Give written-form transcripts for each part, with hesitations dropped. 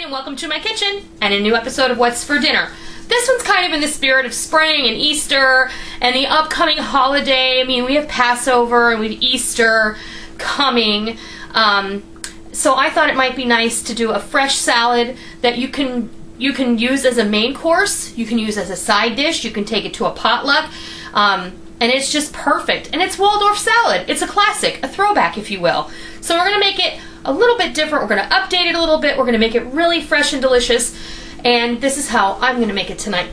Noreen and welcome to my kitchen and a new episode of What's for Dinner. This one's kind of in the spirit of spring and Easter and the upcoming holiday. I mean, we have Passover and we have Easter coming. So I thought it might be nice to do a fresh salad that you can use as a main course, you can use as a side dish, you can take it to a potluck, and it's just perfect. And it's Waldorf salad. It's a classic, a throwback if you will. So we're going to make it a little bit different. We're going to update it a little bit. We're going to make it really fresh and delicious. And this is how I'm going to make it tonight.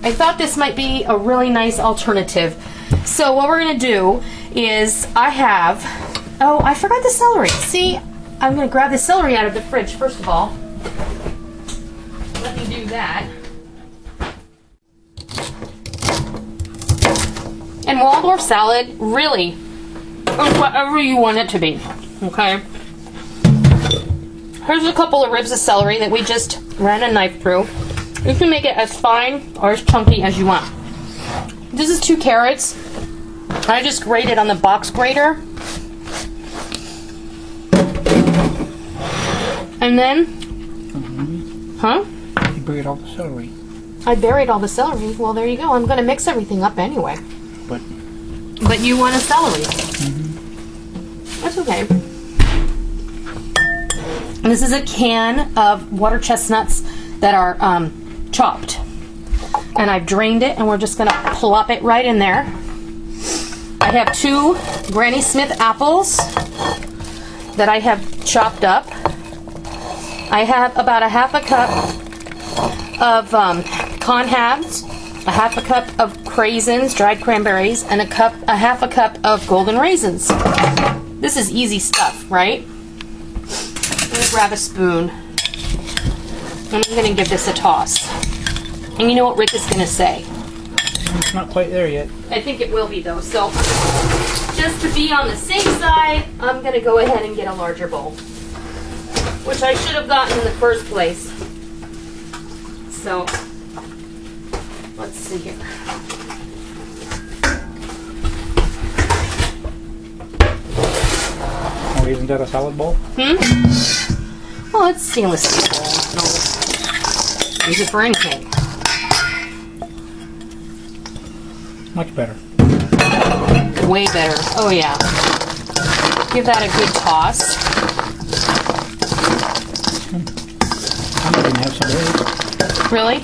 I thought this might be a really nice alternative. So what we're going to do is oh, I forgot the celery. See, I'm going to grab the celery out of the fridge first of all. Let me do that. And Waldorf salad really is whatever you want it to be. Okay. Here's a couple of ribs of celery that we just ran a knife through. You can make it as fine or as chunky as you want. This is 2 carrots. I just grated on the box grater. And then, You buried all the celery. I buried all the celery. Well, there you go. I'm going to mix everything up anyway. But you want a celery. That's okay. And this is a can of water chestnuts that are chopped. And I've drained it, and we're just going to plop it right in there. I have 2 Granny Smith apples that I have chopped up. I have about a half a cup of halves, a half a cup of raisins, dried cranberries, and a half a cup of golden raisins. This is easy stuff, right? I'm going to grab a spoon. I'm going to give this a toss. And you know what Rick is going to say? It's not quite there yet. I think it will be though. So just to be on the safe side, I'm going to go ahead and get a larger bowl, which I should have gotten in the first place. So let's see here. Oh, isn't that a salad bowl? Well, it's stainless steel. No, use it for anything. Much better. Way better. Oh yeah. Give that a good toss. I didn't have some eggs. Really?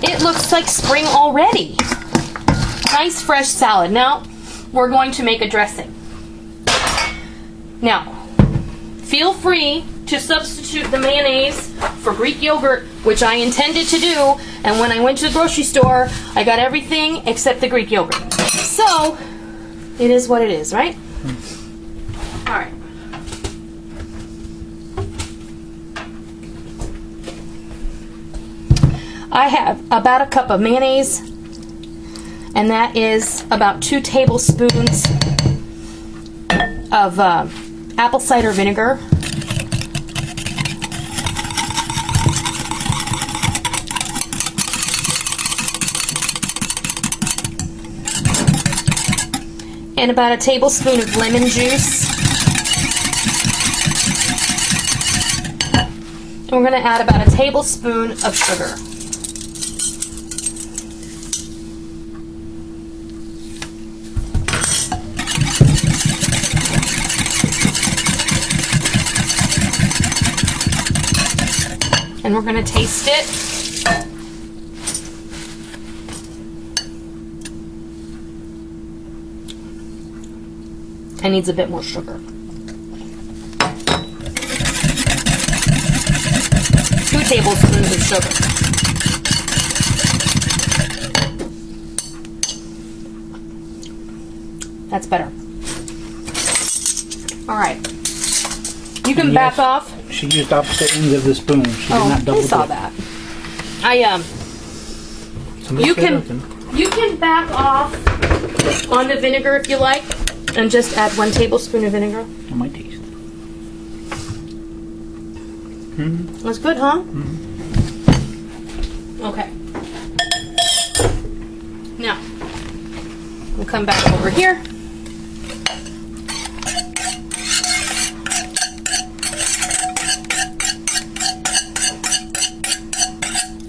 It looks like spring already. Nice fresh salad. Now we're going to make a dressing. Now, feel free to substitute the mayonnaise for Greek yogurt, which I intended to do, and when I went to the grocery store, I got everything except the Greek yogurt. So, it is what it is, right? Alright. I have about a cup of mayonnaise, and that is about 2 tablespoons of apple cider vinegar. And about a tablespoon of lemon juice. And we're going to add about a tablespoon of sugar. And we're going to taste it. It needs a bit more sugar. 2 tablespoons of sugar. That's better. Alright. You can back off. She used opposite ends of the spoon. She did not double I saw dip. that. You can back off on the vinegar if you like. And just add 1 tablespoon of vinegar. I might taste. That's good, huh? Okay. Now, we'll come back over here.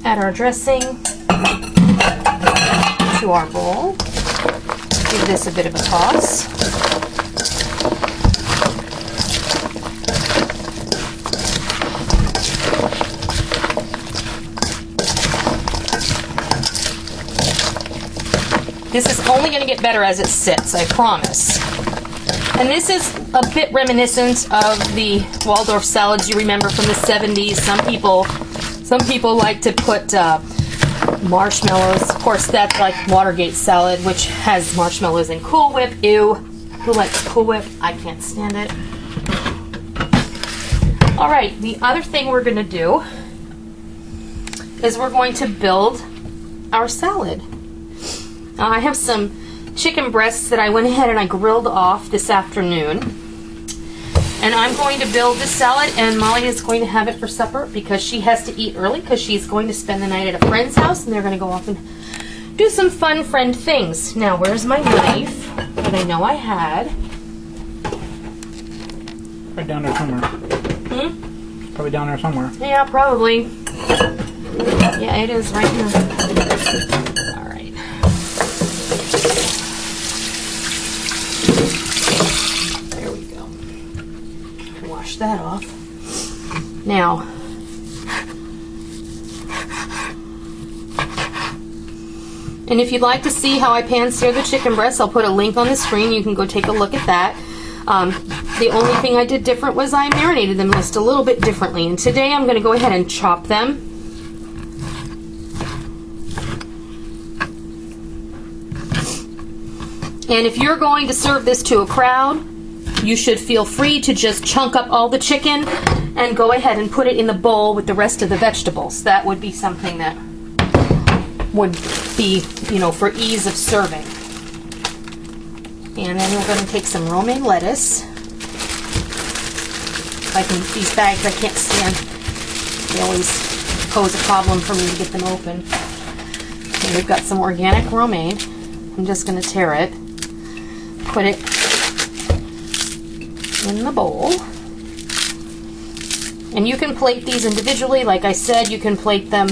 Add our dressing to our bowl. Give this a bit of a toss. This is only going to get better as it sits, I promise. And this is a bit reminiscent of the Waldorf salads you remember from the 70s. Some people like to put marshmallows. Of course, that's like Watergate salad, which has marshmallows and Cool Whip. Ew. Who likes Cool Whip? I can't stand it. All right, the other thing we're going to do is we're going to build our salad. I have some chicken breasts that I went ahead and I grilled off this afternoon. And I'm going to build this salad, and Molly is going to have it for supper because she has to eat early because she's going to spend the night at a friend's house, and they're going to go off and do some fun friend things. Now, where's my knife that I know I had? Right down there somewhere. Probably down there somewhere. Yeah, probably. Yeah, it is right here. All right. There we go. Wash that off. Now, and if you'd like to see how I pan-sear the chicken breasts, I'll put a link on the screen. You can go take a look at that. The only thing I did different was I marinated them just a little bit differently. And today I'm going to go ahead and chop them. And if you're going to serve this to a crowd, you should feel free to just chunk up all the chicken and go ahead and put it in the bowl with the rest of the vegetables. That would be something that would be, you know, for ease of serving. And then we're going to take some romaine lettuce. These bags I can't stand. They always pose a problem for me to get them open. And we've got some organic romaine. I'm just going to tear it. Put it in the bowl. And you can plate these individually. Like I said, you can plate them.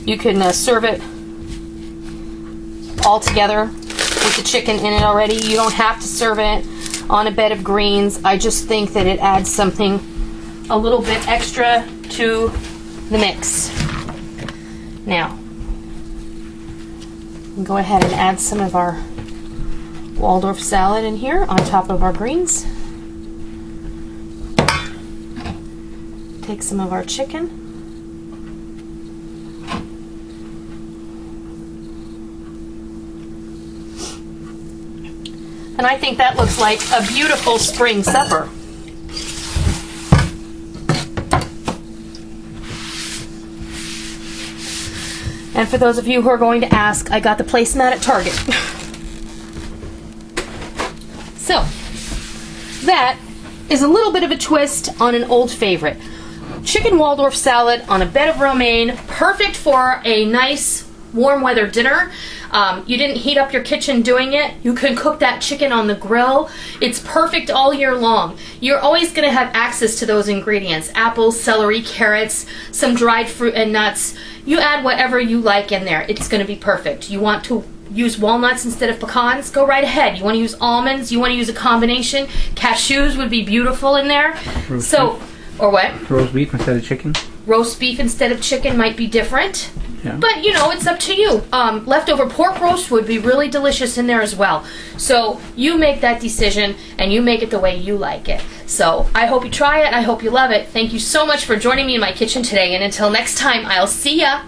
You can serve it all together with the chicken in it already. You don't have to serve it on a bed of greens. I just think that it adds something a little bit extra to the mix. Now, we'll go ahead and add some of our Waldorf salad in here on top of our greens. Take some of our chicken. And I think that looks like a beautiful spring supper. And for those of you who are going to ask, I got the placemat at Target. So, that is a little bit of a twist on an old favorite. Chicken Waldorf salad on a bed of romaine, perfect for a nice warm weather dinner. You didn't heat up your kitchen doing it. You can cook that chicken on the grill. It's perfect all year long. You're always going to have access to those ingredients. Apples, celery, carrots, some dried fruit and nuts. You add whatever you like in there. It's going to be perfect. You want to use walnuts instead of pecans? Go right ahead. You want to use almonds? You want to use a combination? Cashews would be beautiful in there. Roast beef. Or what? Roast beef instead of chicken. Roast beef instead of chicken might be different. Yeah. But, you know, it's up to you. Leftover pork roast would be really delicious in there as well. So you make that decision, and you make it the way you like it. So I hope you try it. I hope you love it. Thank you so much for joining me in my kitchen today. And until next time, I'll see ya.